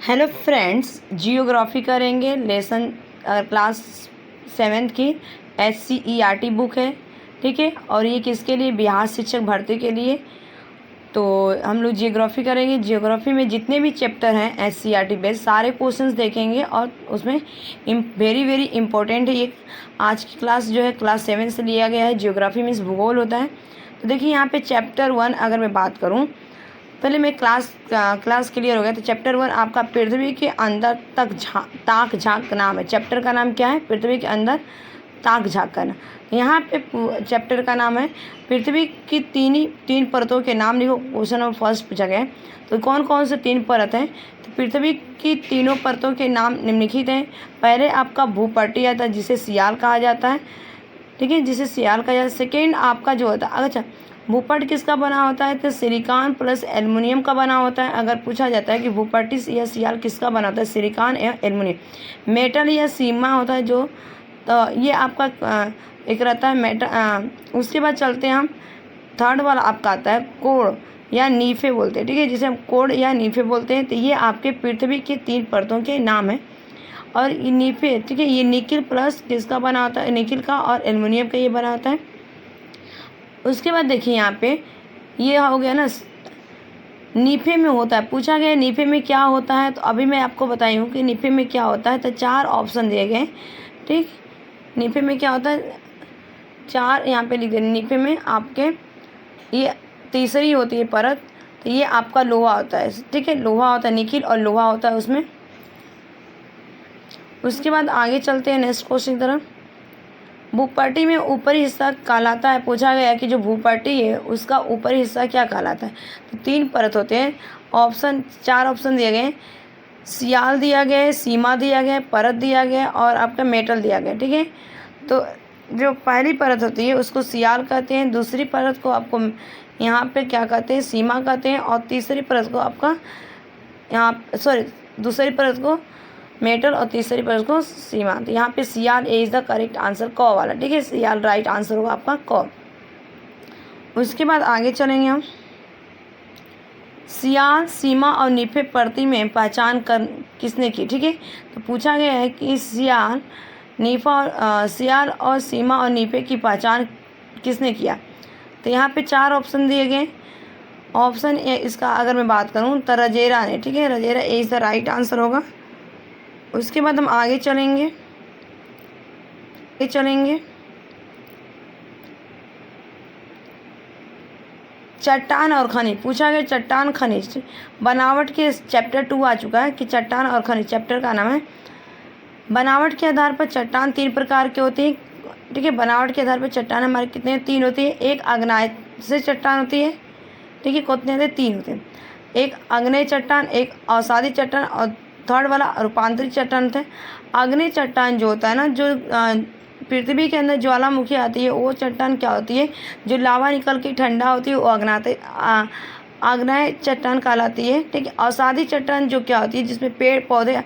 Hello friends, geography करेंगे lesson class 7th की SCERT book है। ठीक है, और ये किसके लिए? बिहार शिक्षक भर्ती के लिए। तो हम लोग जियोग्राफी करेंगे। जियोग्राफी में जितने भी चैप्टर हैं SCERT बेस्ड सारे क्वेश्चंस देखेंगे और उसमें वेरी वेरी इंपॉर्टेंट है। ये आज की क्लास जो है क्लास 7 से लिया गया है। जियोग्राफी में भूगोल होता है। तो देखिए यहाँ पे चैप्टर 1 अगर मैं बात करूँ, पहले मैं क्लास क्लियर हो गया। तो चैप्टर 1 आपका पृथ्वी के अंदर ताक झांक का नाम है। चैप्टर का नाम क्या है? पृथ्वी के अंदर ताक झांक का नाम। यहाँ पे चैप्टर का नाम है पृथ्वी की तीन परतों के नाम लिखो। क्वेश्चन नंबर फर्स्ट पूछा गया है। तो कौन कौन से 3 परत हैं? तो पृथ्वी की तीनों परतों के नाम निम्नलिखित हैं। पहले आपका भूपटल आता है जिसे सियाल कहा जाता है। ठीक है, जिसे सियाल कहा जाता है। सेकेंड आपका जो होता है, अच्छा भूपट किसका बना होता है? तो सिलिकॉन प्लस एल्युमिनियम का बना होता है। अगर पूछा जाता है कि भूपट या सियाल किसका बना होता है? सिलिकॉन या एल्युमिनियम। मेटल या सीमा होता है जो, तो ये आपका एक रहता है मेटल। उसके बाद चलते हैं हम, थर्ड वाला आपका आता है कोड़ या नीफे बोलते हैं। ठीक है, जिसे हम कोड़ या नीफे बोलते हैं। तो ये आपके पृथ्वी के 3 परतों के नाम हैं। और ये नीफे, ठीक है, ये निकिल प्लस किसका बना होता है? निकिल का और एल्युमिनियम का ये बना होता है। उसके बाद देखिए यहाँ पे ये हो गया ना, नीफे में होता है। पूछा गया नीफे में क्या होता है, तो अभी मैं आपको बताई हूँ कि नीफे में क्या होता है। तो 4 ऑप्शन दिए गए। ठीक, नीफे में क्या होता है? 4 यहाँ पे लिख दे। नीफे में आपके ये तीसरी होती है परत। तो ये आपका लोहा होता है। ठीक है, लोहा होता है, निकिल और लोहा होता है उसमें। उसके बाद आगे चलते हैं नेक्स्ट क्वेश्चन की तरफ। भूपट्टी में ऊपरी हिस्सा कहलाता है। पूछा गया कि जो भूपट्टी है उसका ऊपरी हिस्सा क्या कहलाता है? तो 3 परत होते हैं। 4 ऑप्शन दिए गए। सियाल दिया गया है, सीमा दिया गया है, परत दिया गया है और आपका मेटल दिया गया है। ठीक है, तो जो पहली परत होती है उसको सियाल कहते हैं। दूसरी परत को आपको यहाँ पे क्या कहते हैं? सीमा कहते हैं। और तीसरी परत को आपका दूसरी परत को मेटल और तीसरी परत को सीमा। तो यहाँ पे सियाल A is the correct answer, क वाला। ठीक है, सियाल राइट आंसर होगा आपका क। उसके बाद आगे चलेंगे हम। सियाल, सीमा और नीफे परती में पहचान कर किसने की? ठीक है, तो पूछा गया है कि सियाल और सीमा और नीफे की पहचान किसने किया? तो यहाँ पे 4 ऑप्शन दिए गए। ऑप्शन ए इसका अगर मैं बात करूँ तो रजेरा ने। ठीक है, रजेरा ए इज़ द राइट आंसर होगा। उसके बाद हम आगे चलेंगे। चट्टान और खनिज। पूछा गया चट्टान खनिज बनावट के चैप्टर 2 आ चुका है कि चट्टान और खनिज चैप्टर का नाम है। बनावट के आधार पर चट्टान 3 प्रकार के होती है। ठीक है, बनावट के आधार पर चट्टान हमारे कितने 3 होती है। एक आग्नेय चट्टान होती है। ठीक है, कितने होते हैं? 3 होते हैं। एक आग्नेय चट्टान, एक अवसादी चट्टान और थर्ड वाला रूपांतरित चट्टान होता है। आग्नेय चट्टान जो होता है ना, जो पृथ्वी के अंदर ज्वालामुखी आती है, वो चट्टान क्या होती है? जो लावा निकल के ठंडा होती है वो आग्नेय चट्टान कहलाती है। ठीक है, अवसादी चट्टान जो क्या होती है? जिसमें पेड़ पौधे,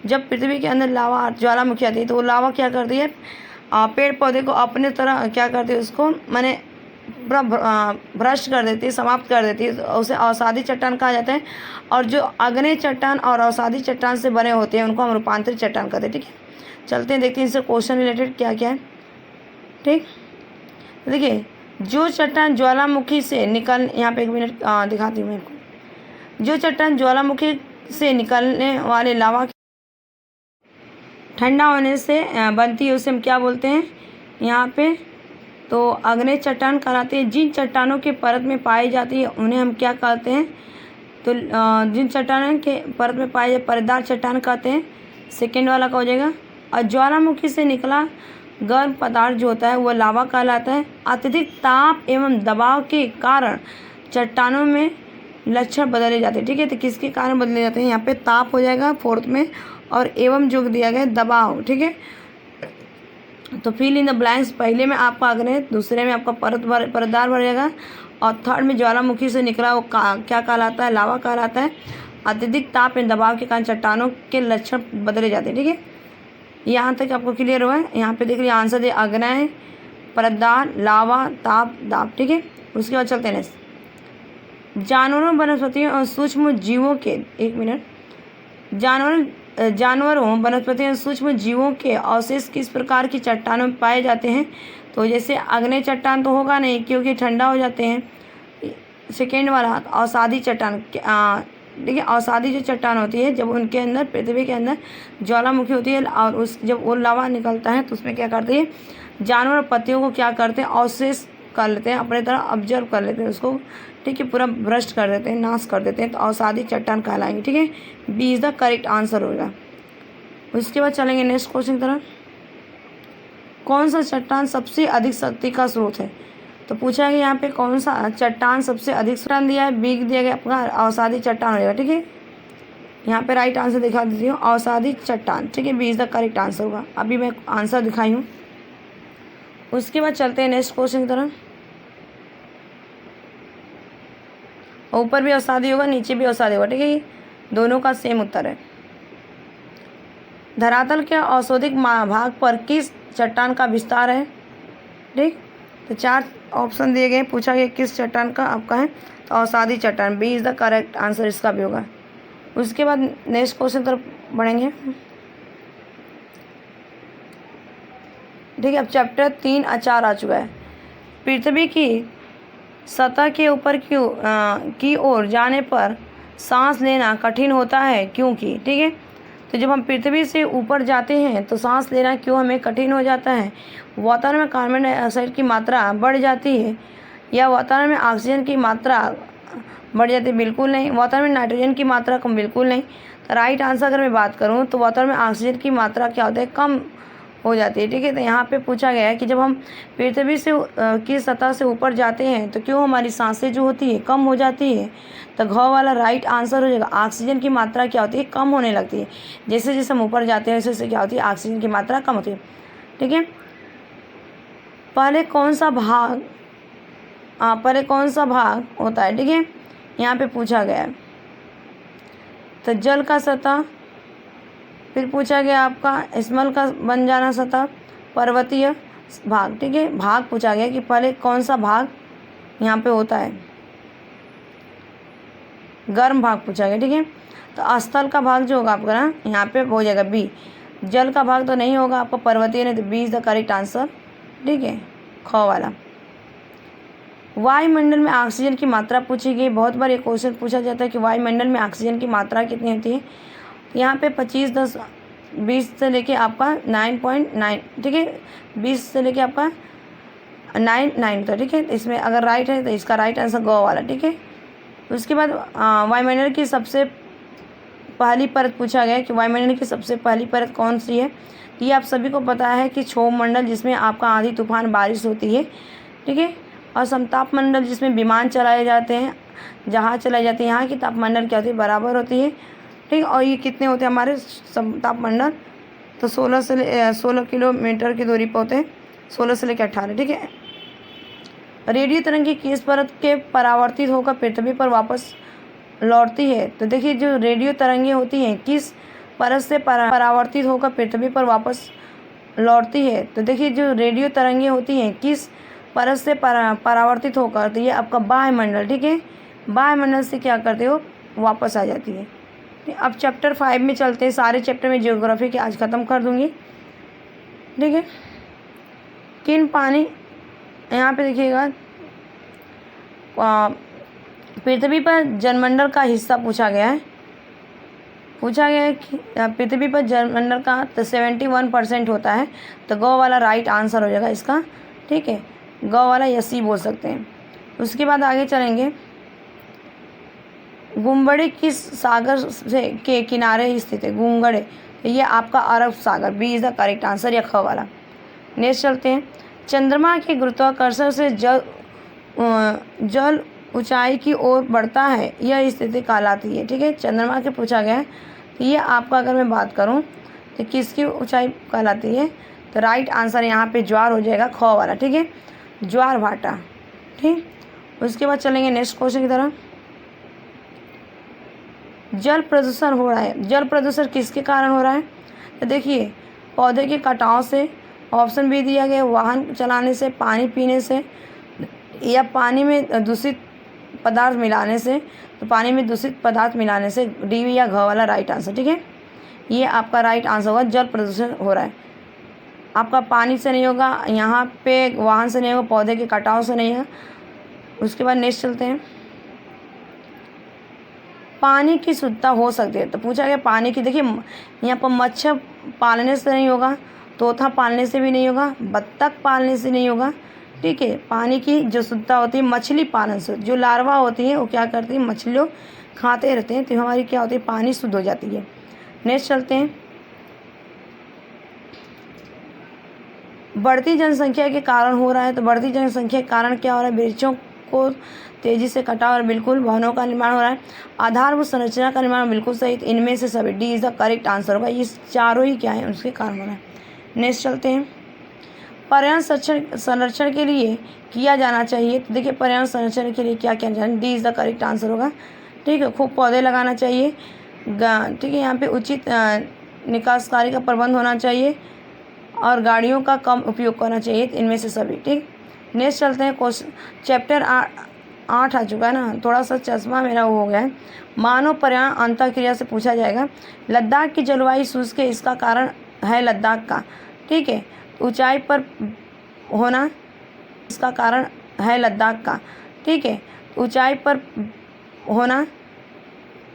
जब पृथ्वी के अंदर लावा ज्वालामुखी आती है तो वो लावा क्या करती है? पेड़ पौधे को अपने तरह क्या करती है? उसको माने पूरा भ्रष्ट कर देती है, समाप्त कर देती है। तो उसे अवसादी चट्टान कहा जाता है। और जो आग्नेय चट्टान और अवसादी चट्टान से बने होते हैं उनको हम रूपांतरित चट्टान कहते हैं। ठीक है, चलते हैं देखते हैं इनसे क्वेश्चन रिलेटेड क्या क्या है। ठीक, तो देखिए जो चट्टान ज्वालामुखी से निकल, यहाँ पे 1 मिनट दिखाती हूँ मैं आपको। जो चट्टान ज्वालामुखी से निकलने वाले लावा ठंडा होने से बनती है उसे हम क्या बोलते हैं यहाँ पे? तो आग्नेय चट्टान कहलाते हैं। जिन चट्टानों के परत में पाई जाती है उन्हें हम क्या कहते हैं? तो जिन चट्टानों के परत में पाए जाए परतदार चट्टान कहते हैं। सेकेंड वाला का हो जाएगा। और ज्वालामुखी से निकला गर्म पदार्थ जो होता है वो लावा कहलाता है। अत्यधिक ताप एवं दबाव के कारण चट्टानों में लक्षण बदले जाते हैं। ठीक है, तो किसके कारण बदले जाते हैं? यहाँ पे ताप हो जाएगा फोर्थ में, और एवं जो दिया गया दबाव। ठीक है, तो फिल इन द ब्लैंक्स। पहले में आपका आग्नेय, दूसरे में आपका परतदार भर जाएगा और थर्ड में ज्वालामुखी से निकला वो क्या कहलाता है? लावा कहलाता है। अत्यधिक ताप एवं दबाव के कारण चट्टानों के लक्षण बदले जाते हैं। ठीक है, यहाँ तक आपको क्लियर हुआ है। यहाँ पे देख लीजिए आंसर दे आग्नेय, परतदार, लावा, ताप, दाब। ठीक है, उसके बाद चलते हैं जानवरों, वनस्पतियों और सूक्ष्म जीवों के 1 मिनट जानवरों, वनस्पतियों, सूक्ष्म जीवों के अवशेष किस प्रकार की चट्टानों में पाए जाते हैं? तो जैसे आग्नेय चट्टान तो होगा नहीं क्योंकि ठंडा हो जाते हैं। सेकेंड वाला अवसादी चट्टान, देखिए अवसादी जो चट्टान होती है जब उनके अंदर, पृथ्वी के अंदर ज्वालामुखी होती है और उस जब वो लावा निकलता है तो उसमें क्या करती है, जानवर पत्तियों को क्या करते हैं, अवशेष कर लेते हैं, अपने तरह ऑब्जर्व कर लेते हैं उसको, ठीक है, पूरा भ्रष्ट कर देते हैं, नाश कर देते हैं, तो अवसादी चट्टान कहलाएंगे। ठीक है, B is the correct answer होगा। उसके बाद चलेंगे नेक्स्ट क्वेश्चन की तरफ। कौन सा चट्टान सबसे अधिक शक्ति का स्रोत है? तो पूछा गया यहाँ पे कौन सा चट्टान सबसे अधिक चट्टान दिया है, बी दिया गया आपका अवसादी चट्टान हो जाएगा। ठीक है, यहाँ पे राइट आंसर दिखा देती हूँ, अवसादी चट्टान। ठीक है, B is the correct answer होगा। अभी मैं आंसर दिखाई हूँ। उसके बाद चलते हैं नेक्स्ट क्वेश्चन की तरफ। ऊपर भी अवसादी होगा, नीचे भी अवसादी होगा। ठीक है, दोनों का सेम उत्तर है। धरातल के औषधिक भाग पर किस चट्टान का विस्तार है? ठीक, तो 4 ऑप्शन दिए गए, पूछा गया किस चट्टान का आपका है, तो अवसादी चट्टान, B is the correct answer इसका भी होगा। उसके बाद नेक्स्ट क्वेश्चन तरफ बढ़ेंगे। ठीक है, अब चैप्टर 3 और 4 आ चुका है। पृथ्वी की सतह के ऊपर की ओर जाने पर सांस लेना कठिन होता है क्योंकि, ठीक है, तो जब हम पृथ्वी से ऊपर जाते हैं तो सांस लेना क्यों हमें कठिन हो जाता है? वातावरण में कार्बन डाइऑक्साइड की मात्रा बढ़ जाती है या वातावरण में ऑक्सीजन की मात्रा बढ़ जाती है? बिल्कुल नहीं। वातावरण में नाइट्रोजन की मात्रा कम? बिल्कुल नहीं। तो राइट आंसर अगर मैं बात करूँ तो वातावरण में ऑक्सीजन की मात्रा क्या होता है, कम हो जाती है। ठीक है, तो यहाँ पे पूछा गया है कि जब हम पृथ्वी से की सतह से ऊपर जाते हैं तो क्यों हमारी सांसें जो होती है कम हो जाती है? तो घ वाला राइट आंसर हो जाएगा। ऑक्सीजन की मात्रा क्या होती है, कम होने लगती है। जैसे जैसे हम ऊपर जाते हैं वैसे क्या होती है, ऑक्सीजन की मात्रा कम होती है। ठीक है, पहले कौन सा भाग होता है? ठीक है, यहाँ पे पूछा गया है। तो जल का सतह, फिर पूछा गया आपका स्मल का बन जाना सतह, पर्वतीय भाग। ठीक है, भाग पूछा गया कि पहले कौन सा भाग यहाँ पे होता है, गर्म भाग पूछा गया। ठीक है, तो स्थल का भाग जो होगा आपका ना यहाँ पे हो जाएगा बी। जल का भाग तो नहीं होगा आपका, पर्वतीय नहीं, तो B is the correct answer. ठीक है, ख वाला। वायुमंडल में ऑक्सीजन की मात्रा पूछी गई। बहुत बार ये क्वेश्चन पूछा जाता है कि वायुमंडल में ऑक्सीजन की मात्रा कितनी होती है। यहाँ पे 20 से लेके आपका 9.9, ठीक है, 20 से लेके आपका 9 तो ठीक है, इसमें अगर राइट है तो इसका राइट आंसर गो वाला। ठीक है, उसके बाद वायुमंडल की सबसे पहली परत पूछा गया कि वायुमंडल की सबसे पहली परत कौन सी है? ये आप सभी को पता है कि क्षोभमंडल, जिसमें आपका आंधी तूफान बारिश होती है। ठीक है, और समताप मंडल जिसमें विमान चलाए जाते हैं, जहाज चलाई जाती है, यहाँ की तापमंडल क्या होती है, बराबर होती है। ठीक, और ये कितने होते हैं हमारे समताप मंडल? तो 16 किलोमीटर की दूरी पर होते हैं, 16 से लेकर 18। ठीक है, रेडियो तरंग किस परत के परावर्तित होकर पृथ्वी पर वापस लौटती है? तो देखिए जो रेडियो तरंगें होती हैं किस परत से परावर्तित होकर पृथ्वी पर वापस लौटती है? तो देखिए जो रेडियो तरंगें होती हैं किस परत से परावर्तित होकर, तो ये आपका वायुमंडल। ठीक है, वायुमंडल से क्या करते हो, वापस आ जाती है। अब चैप्टर 5 में चलते हैं। सारे चैप्टर में ज्योग्राफी के आज ख़त्म कर दूँगी। ठीक है, किन पानी, यहाँ पे देखिएगा पृथ्वी पर जलमंडल का हिस्सा पूछा गया है। पूछा गया है कि पृथ्वी पर जलमंडल का तो 71% होता है, तो गौ वाला राइट आंसर हो जाएगा इसका। ठीक है, गौ वाला या सी बोल सकते हैं। उसके बाद आगे चलेंगे। गुम्बड़े किस सागर से के किनारे स्थित है? गुम्बड़े, तो ये आपका Arab Sagar, B is the correct answer, या ख वाला। नेक्स्ट चलते हैं। चंद्रमा के गुरुत्वाकर्षण से जल ऊंचाई की ओर बढ़ता है, यह स्थिति कहलाती है। ठीक है, चंद्रमा के पूछा गया है, तो ये आपका अगर मैं बात करूं तो किसकी ऊंचाई कहलाती है? तो राइट आंसर यहाँ पे ज्वार हो जाएगा, ख वाला। ठीक है, ज्वार भाटा। ठीक, उसके बाद चलेंगे नेक्स्ट क्वेश्चन की तरफ। जल प्रदूषण हो रहा है, जल प्रदूषण किसके कारण हो रहा है? तो देखिए पौधे के कटाव से, ऑप्शन भी दिया गया, वाहन चलाने से, पानी पीने से, या पानी में दूषित पदार्थ मिलाने से, तो पानी में दूषित पदार्थ मिलाने से, डी या घ वाला राइट आंसर। ठीक है, ये आपका राइट आंसर होगा। जल प्रदूषण हो रहा है आपका, पानी से नहीं होगा, यहाँ पे वाहन से नहीं होगा, पौधे के कटाव से नहीं है। उसके बाद नेक्स्ट चलते हैं, पानी की शुद्धता हो सकती है। तो पूछा गया पानी की, देखिए यहाँ पर मच्छर पालने से नहीं होगा, तोता पालने से भी नहीं होगा, बत्तख पालने से नहीं होगा। ठीक है, पानी की जो शुद्धता होती है मछली पालन से, जो लार्वा होती है वो क्या करती है, मछलियों खाते रहते हैं, तो हमारी क्या होती है, पानी शुद्ध हो जाती है। नेक्स्ट चलते हैं, बढ़ती जनसंख्या के कारण हो रहा है। तो बढ़ती जनसंख्या के कारण क्या हो रहा है, वृक्षों को तेज़ी से कटा और बिल्कुल भवनों का निर्माण हो रहा है। आधारभूत संरचना का निर्माण बिल्कुल सही, इनमें से सभी, D is the correct answer होगा। ये चारों ही क्या है, उसके कारण हो रहा है। नेक्स्ट चलते हैं, पर्यावरण संरक्षण के लिए किया जाना चाहिए। तो देखिए पर्यावरण संरक्षण के लिए क्या किया जाना, D is the correct answer होगा। ठीक है, खूब पौधे लगाना चाहिए। ठीक है, यहाँ पे उचित निकासकारी का प्रबंध होना चाहिए और गाड़ियों का कम उपयोग करना चाहिए, इनमें से सभी। ठीक, नेक्स्ट चलते हैं, क्वेश्चन चैप्टर 8 आ चुका है ना, थोड़ा सा चश्मा मेरा वो हो गया है। मानव पर्यावरण अंतःक्रिया से पूछा जाएगा। लद्दाख की जलवायु शुष्क है, इसका कारण है लद्दाख का। ठीक है, ऊंचाई पर होना, इसका कारण है लद्दाख का। ठीक है, ऊंचाई पर होना,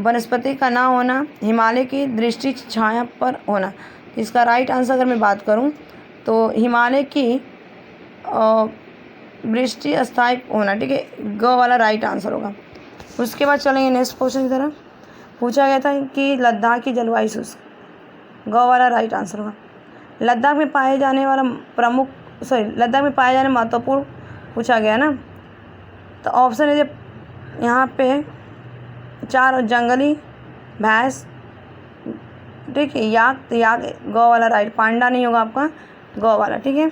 वनस्पति का ना होना, हिमालय की दृष्टि छाया पर होना। इसका राइट आंसर अगर मैं बात करूं तो हिमालय की वृष्टि अस्थायी होना। ठीक है, ग वाला राइट आंसर होगा। उसके बाद चलेंगे नेक्स्ट क्वेश्चन की तरफ। पूछा गया था कि लद्दाख की जलवायु शुष्क, ग वाला राइट आंसर होगा। लद्दाख में पाए जाने वाला लद्दाख में पाए जाने महत्वपूर्ण पूछा गया ना, तो ऑप्शन है यहाँ पे 4 जंगली भैंस। ठीक है, याक, तो याक ग वाला राइट, पांडा नहीं होगा आपका, ग वाला। ठीक है,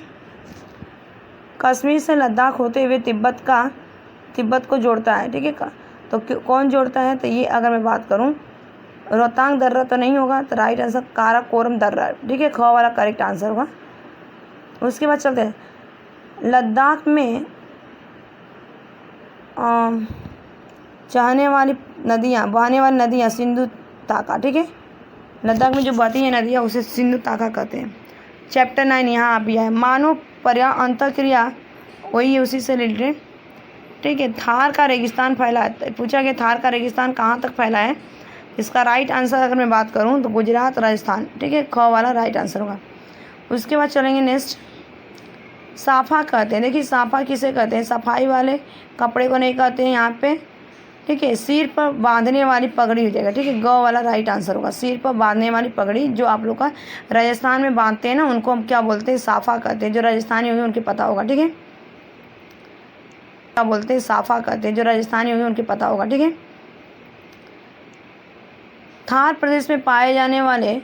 कश्मीर से लद्दाख होते हुए तिब्बत को जोड़ता है। ठीक है, तो कौन जोड़ता है, तो ये अगर मैं बात करूं, रोहतांग दर्रा तो नहीं होगा, तो राइट आंसर काराकोरम दर्रा। ठीक है, ख वाला करेक्ट आंसर होगा। उसके बाद चलते हैं, लद्दाख में बहने वाली नदियाँ सिंधु ताका। ठीक है, लद्दाख में जो बहती हैं नदियाँ उसे सिंधु ताका कहते हैं। चैप्टर 9 यहाँ आप है, मानव पर्यावरण अंतःक्रिया, वही है उसी से रिलेटेड। ठीक है, थार का रेगिस्तान फैला है। पूछा गया थार का रेगिस्तान कहाँ तक फैला है, इसका राइट आंसर अगर मैं बात करूँ तो गुजरात, राजस्थान। ठीक है, ख वाला राइट आंसर होगा। उसके बाद चलेंगे नेक्स्ट, साफा कहते हैं। देखिए साफा किसे कहते हैं, सफाई वाले कपड़े को नहीं कहते हैं यहाँ पे। ठीक है, सिर पर बांधने वाली पगड़ी हो जाएगा। ठीक है, ग वाला राइट आंसर होगा। सिर पर बांधने वाली पगड़ी जो आप लोग का राजस्थान में बांधते हैं ना, उनको हम क्या बोलते हैं, साफा कहते हैं। जो राजस्थानी होंगे उनके पता होगा। ठीक है, क्या बोलते हैं, साफा कहते हैं। जो राजस्थानी होंगे उनके पता होगा। ठीक है, थार प्रदेश में पाए जाने वाले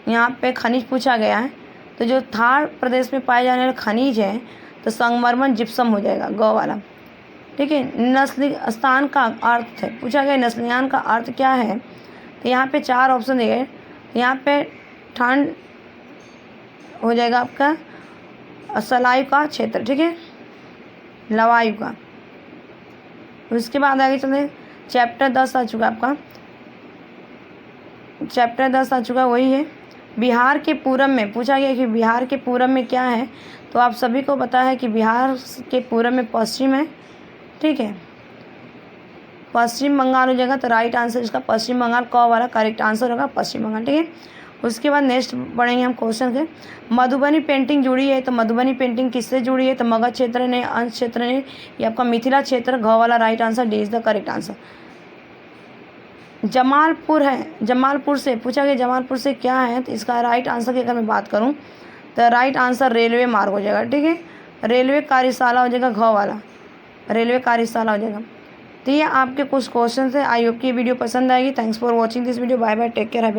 यहाँ पे खनिज पूछा गया है। तो जो थार प्रदेश में पाए जाने वाले खनिज हैं, तो संगमरमर, जिप्सम हो जाएगा, ग वाला। ठीक है, नस्ली स्थान का अर्थ है, पूछा गया नस्लियान का अर्थ क्या है, तो यहाँ पे 4 ऑप्शन दिए गए। यहाँ पे ठंड हो जाएगा आपका सलायु का क्षेत्र। ठीक है, लवायु का। उसके बाद आगे चलते, चैप्टर 10 आ चुका आपका, चैप्टर 10 आ चुका, वही है बिहार के पूरब में। पूछा गया कि बिहार के पूरब में क्या है, तो आप सभी को पता है कि बिहार के पूरब में पश्चिम है। ठीक है, पश्चिम बंगाल हो जाएगा, तो राइट आंसर इसका पश्चिम बंगाल, क वाला करेक्ट आंसर होगा पश्चिम बंगाल। ठीक है, उसके बाद नेक्स्ट पढ़ेंगे हम क्वेश्चन के, मधुबनी पेंटिंग जुड़ी है। तो मधुबनी पेंटिंग किससे जुड़ी है, तो मगध क्षेत्र ने, अंश क्षेत्र ने, ये आपका मिथिला क्षेत्र, घ वाला right answer, D is the correct answer. Jamalpur है, जमालपुर से पूछा गया जमालपुर से क्या है, तो इसका राइट आंसर की अगर मैं बात करूं तो राइट आंसर रेलवे मार्ग हो जाएगा। ठीक है, रेलवे कार्यशाला हो जाएगा, घ वाला रेलवे कार्यशाला हो जाएगा। तो ये आपके कुछ क्वेश्चन है। आई होप की वीडियो पसंद आएगी। Thanks for watching this video. Bye bye, take care, have